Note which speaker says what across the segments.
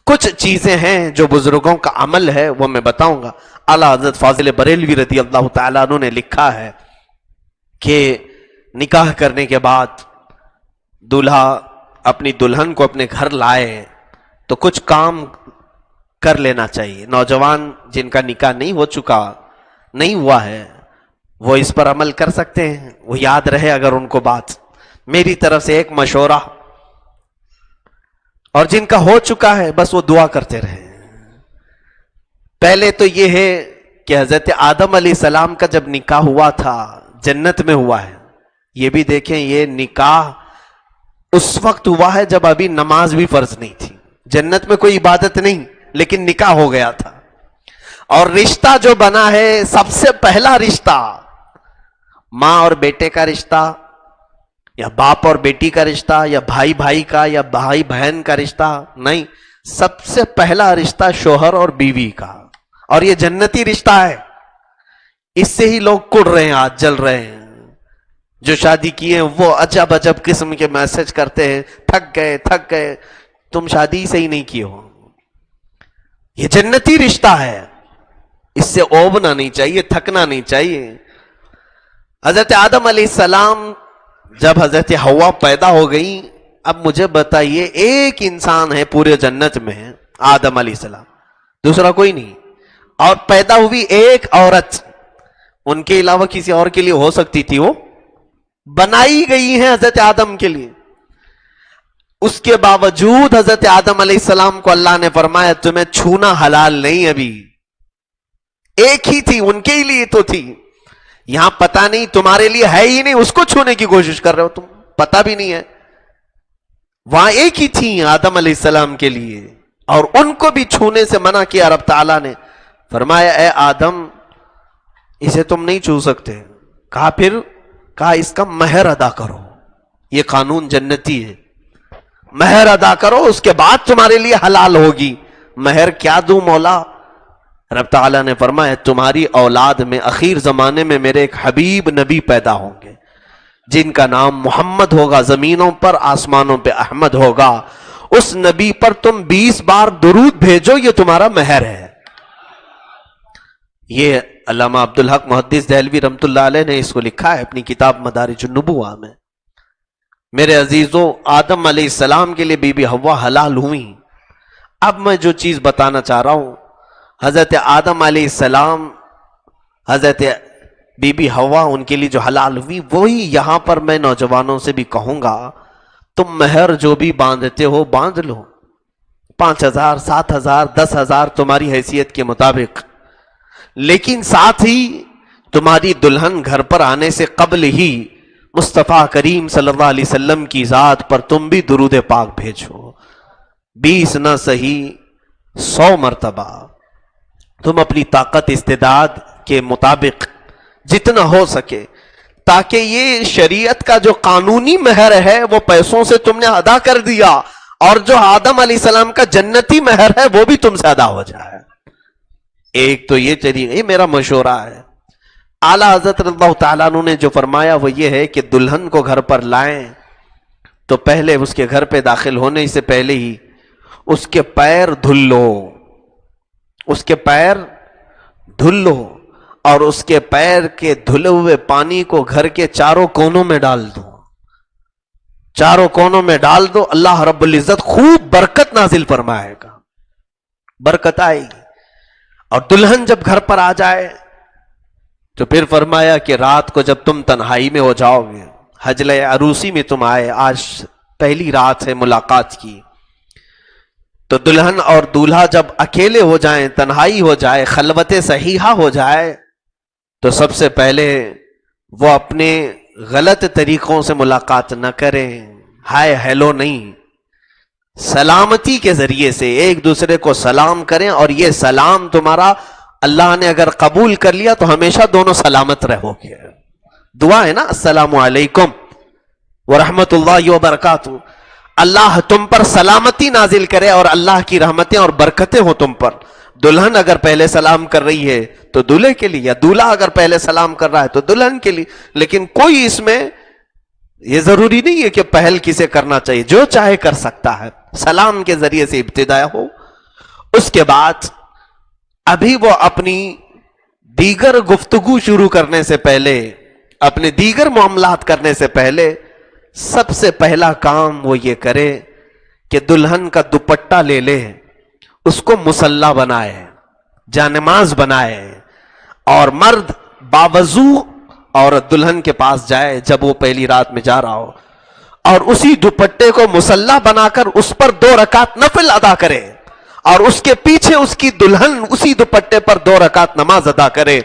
Speaker 1: کچھ چیزیں ہیں جو بزرگوں کا عمل ہے وہ میں بتاؤں گا. اعلیٰ حضرت فاضل بریلوی رضی اللہ تعالیٰ عنہ نے لکھا ہے کہ نکاح کرنے کے بعد دولہا اپنی دلہن کو اپنے گھر لائے تو کچھ کام کر لینا چاہیے. نوجوان جن کا نکاح نہیں ہوا ہے وہ اس پر عمل کر سکتے ہیں. وہ یاد رہے اگر ان کو بات. میری طرف سے ایک مشورہ، اور جن کا ہو چکا ہے بس وہ دعا کرتے رہے. پہلے تو یہ ہے کہ حضرت آدم علیہ السلام کا جب نکاح ہوا تھا جنت میں ہوا ہے. یہ بھی دیکھیں یہ نکاح اس وقت ہوا ہے جب ابھی نماز بھی فرض نہیں تھی. جنت میں کوئی عبادت نہیں لیکن نکاح ہو گیا تھا. اور رشتہ جو بنا ہے سب سے پہلا رشتہ ماں اور بیٹے کا رشتہ، یا باپ اور بیٹی کا رشتہ، یا بھائی بھائی کا، یا بھائی بہن کا رشتہ نہیں. سب سے پہلا رشتہ شوہر اور بیوی کا، اور یہ جنتی رشتہ ہے. اس سے ہی لوگ کڑ رہے ہیں، آج جل رہے ہیں. جو شادی کیے ہیں وہ عجب عجب قسم کے میسج کرتے ہیں، تھک گئے. تم شادی سے ہی نہیں کیے ہو. یہ جنتی رشتہ ہے، اس سے اوبنا نہیں چاہیے، تھکنا نہیں چاہیے. حضرت آدم علیہ السلام جب حضرت حوا پیدا ہو گئی، اب مجھے بتائیے ایک انسان ہے پورے جنت میں، آدم علیہ السلام، دوسرا کوئی نہیں. اور پیدا ہوئی ایک عورت، ان کے علاوہ کسی اور کے لیے ہو سکتی تھی؟ وہ بنائی گئی ہے حضرت آدم کے لیے. اس کے باوجود حضرت آدم علیہ السلام کو اللہ نے فرمایا تمہیں چھونا حلال نہیں. ابھی ایک ہی تھی، ان کے ہی لیے تو تھی. یہاں پتہ نہیں تمہارے لیے ہے ہی نہیں، اس کو چھونے کی کوشش کر رہے ہو تم، پتہ بھی نہیں ہے. وہاں ایک ہی تھی آدم علیہ السلام کے لیے، اور ان کو بھی چھونے سے منع کیا. رب تعالیٰ نے فرمایا اے آدم اسے تم نہیں چھو سکتے. کہا اس کا مہر ادا کرو. یہ قانون جنتی ہے، مہر ادا کرو اس کے بعد تمہارے لیے حلال ہوگی. مہر کیا دوں مولا؟ رب تعالیٰ نے فرمایا تمہاری اولاد میں آخر زمانے میں میرے ایک حبیب نبی پیدا ہوں گے جن کا نام محمد ہوگا، زمینوں پر آسمانوں پہ احمد ہوگا. اس نبی پر تم 20 بار درود بھیجو، یہ تمہارا مہر ہے. یہ علامہ عبدالحق محدث دہلوی رحمۃ اللہ علیہ نے اس کو لکھا ہے اپنی کتاب مدارج النبوہ میں. میرے عزیزو، آدم علیہ السلام کے لیے بی بی حوا حلال ہوئی. اب میں جو چیز بتانا چاہ رہا ہوں، حضرت آدم علیہ السلام، حضرت بی بی حوا ان کے لیے جو حلال ہوئی، وہی یہاں پر میں نوجوانوں سے بھی کہوں گا تم مہر جو بھی باندھتے ہو باندھ لو، 5,000 7,000 10,000 تمہاری حیثیت کے مطابق. لیکن ساتھ ہی تمہاری دلہن گھر پر آنے سے قبل ہی مصطفیٰ کریم صلی اللہ علیہ وسلم کی ذات پر تم بھی درود پاک بھیجو. 20 نہ صحیح 100 مرتبہ تم اپنی طاقت استعداد کے مطابق جتنا ہو سکے، تاکہ یہ شریعت کا جو قانونی مہر ہے وہ پیسوں سے تم نے ادا کر دیا، اور جو آدم علیہ السلام کا جنتی مہر ہے وہ بھی تم سے ادا ہو جائے. ایک تو یہ طریقہ، یہ میرا مشورہ ہے. اعلیٰ حضرت اللہ تعالیٰ عنہ نے جو فرمایا وہ یہ ہے کہ دلہن کو گھر پر لائیں تو پہلے اس کے گھر پہ داخل ہونے سے پہلے ہی اس کے پیر دھل لو، اس کے پیر دھل لو، اور اس کے پیر کے دھلے ہوئے پانی کو گھر کے چاروں کونوں میں ڈال دو. چاروں کونوں میں ڈال دو، اللہ رب العزت خوب برکت نازل فرمائے گا، برکت آئے گی. اور دلہن جب گھر پر آ جائے تو پھر فرمایا کہ رات کو جب تم تنہائی میں ہو جاؤ گے، حجلہ عروسی میں تم آئے، آج پہلی رات ہے ملاقات کی، تو دلہن اور دولہا جب اکیلے ہو جائیں، تنہائی ہو جائے، خلوت صحیحہ ہو جائے، تو سب سے پہلے وہ اپنے غلط طریقوں سے ملاقات نہ کریں. ہائے ہیلو نہیں، سلامتی کے ذریعے سے ایک دوسرے کو سلام کریں. اور یہ سلام تمہارا اللہ نے اگر قبول کر لیا تو ہمیشہ دونوں سلامت رہو گے. دعا ہے نا، السلام علیکم ورحمت اللہ وبرکاتہ. اللہ تم پر سلامتی نازل کرے اور اللہ کی رحمتیں اور برکتیں ہو تم پر. دلہن اگر پہلے سلام کر رہی ہے تو دولہے کے لیے، یا دولہا اگر پہلے سلام کر رہا ہے تو دلہن کے لیے. لیکن کوئی اس میں یہ ضروری نہیں ہے کہ پہل کسے کرنا چاہیے، جو چاہے کر سکتا ہے. سلام کے ذریعے سے ابتدا ہو. اس کے بعد ابھی وہ اپنی دیگر گفتگو شروع کرنے سے پہلے، اپنے دیگر معاملات کرنے سے پہلے سب سے پہلا کام وہ یہ کرے کہ دلہن کا دوپٹہ لے لے، اس کو مصلی بنائے، جانماز بنائے، اور مرد باوضو عورت دلہن کے پاس جائے جب وہ پہلی رات میں جا رہا ہو، اور اسی دوپٹے کو مصلی بنا کر اس پر 2 رکعت نفل ادا کرے، اور اس کے پیچھے اس کی دلہن اسی دوپٹے پر 2 رکعت نماز ادا کرے،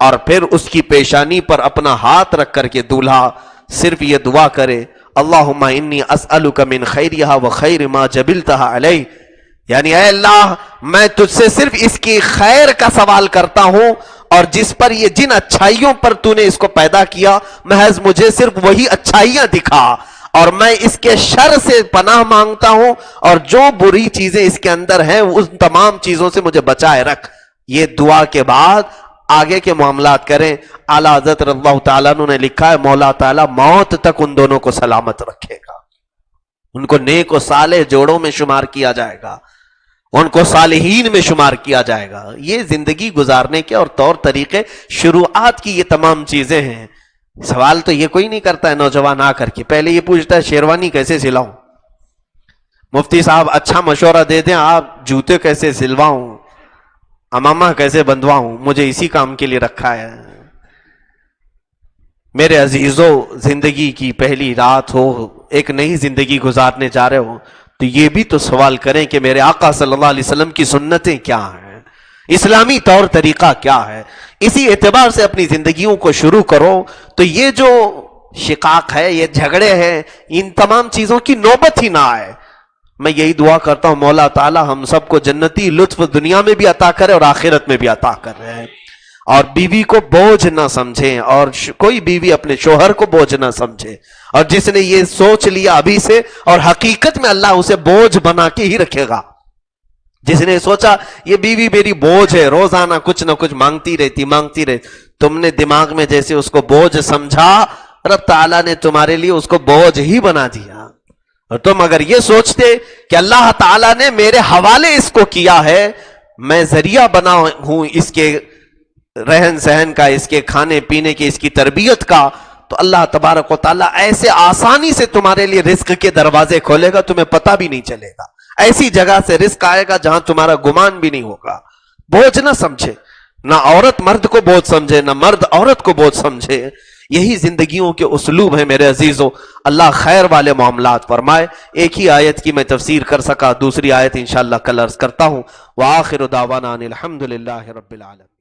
Speaker 1: اور پھر اس کی پیشانی پر اپنا ہاتھ رکھ کر کے دولہا صرف یہ دعا کرے، اللہم انی اسألک من خیرہا و خیر ما جبلتہا علیہ، یعنی اے اللہ میں تجھ سے صرف اس کی خیر کا سوال کرتا ہوں، اور جس پر یہ جن اچھائیوں پر تو نے اس کو پیدا کیا محض مجھے صرف وہی اچھائیاں دکھا، اور میں اس کے شر سے پناہ مانگتا ہوں، اور جو بری چیزیں اس کے اندر ہیں ان تمام چیزوں سے مجھے بچائے رکھ. یہ دعا کے بعد آگے کے معاملات کریں. اعلیٰ حضرت رضی اللہ تعالیٰ عنہ نے لکھا ہے مولا تعالیٰ موت تک ان دونوں کو سلامت رکھے گا، ان کو نیک و صالح جوڑوں میں شمار کیا جائے گا، ان کو صالحین میں شمار کیا جائے گا. یہ زندگی گزارنے کے اور طور طریقے شروعات کی یہ تمام چیزیں ہیں. سوال تو یہ کوئی نہیں کرتا ہے نوجوان آ کر کے، پہلے یہ پوچھتا ہے شیروانی کیسے سلاؤں، مفتی صاحب اچھا مشورہ دے دیں، آپ جوتے کیسے سلواؤں، امامہ کیسے بندواؤں، مجھے اسی کام کے لیے رکھا ہے. میرے عزیزو، زندگی کی پہلی رات ہو، ایک نئی زندگی گزارنے جا رہے ہو، تو یہ بھی تو سوال کریں کہ میرے آقا صلی اللہ علیہ وسلم کی سنتیں کیا ہیں، اسلامی طور طریقہ کیا ہے. اسی اعتبار سے اپنی زندگیوں کو شروع کرو. تو یہ جو شقاق ہے، یہ جھگڑے ہیں، ان تمام چیزوں کی نوبت ہی نہ آئے. میں یہی دعا کرتا ہوں مولا تعالی ہم سب کو جنتی لطف دنیا میں بھی عطا کرے اور آخرت میں بھی عطا کر رہے ہیں. اور بیوی کو بوجھ نہ سمجھیں، اور کوئی بیوی اپنے شوہر کو بوجھ نہ سمجھے. اور جس نے یہ سوچ لیا ابھی سے، اور حقیقت میں اللہ اسے بوجھ بنا کے ہی رکھے گا. جس نے سوچا یہ بیوی میری بوجھ ہے، روزانہ کچھ نہ کچھ مانگتی رہتی، تم نے دماغ میں جیسے اس کو بوجھ سمجھا، رب تعالیٰ نے تمہارے لیے اس کو بوجھ ہی بنا دیا. اور تم اگر یہ سوچتے کہ اللہ تعالیٰ نے میرے حوالے اس کو کیا ہے، میں ذریعہ بنا ہوں اس کے رہن سہن کا، اس کے کھانے پینے کی، اس کی تربیت کا، تو اللہ تبارک و تعالیٰ ایسے آسانی سے تمہارے لیے رزق کے دروازے کھولے گا، تمہیں پتہ بھی نہیں چلے گا. ایسی جگہ سے رزق آئے گا جہاں تمہارا گمان بھی نہیں ہوگا. بوجھ نہ سمجھے، نہ عورت مرد کو بوجھ سمجھے، نہ مرد عورت کو بوجھ سمجھے. یہی زندگیوں کے اسلوب ہیں میرے عزیزو. اللہ خیر والے معاملات فرمائے. ایک ہی آیت کی میں تفسیر کر سکا، دوسری آیت انشاءاللہ کل عرض کرتا ہوں. وآخر دعوانا ان الحمدللہ رب العالمین.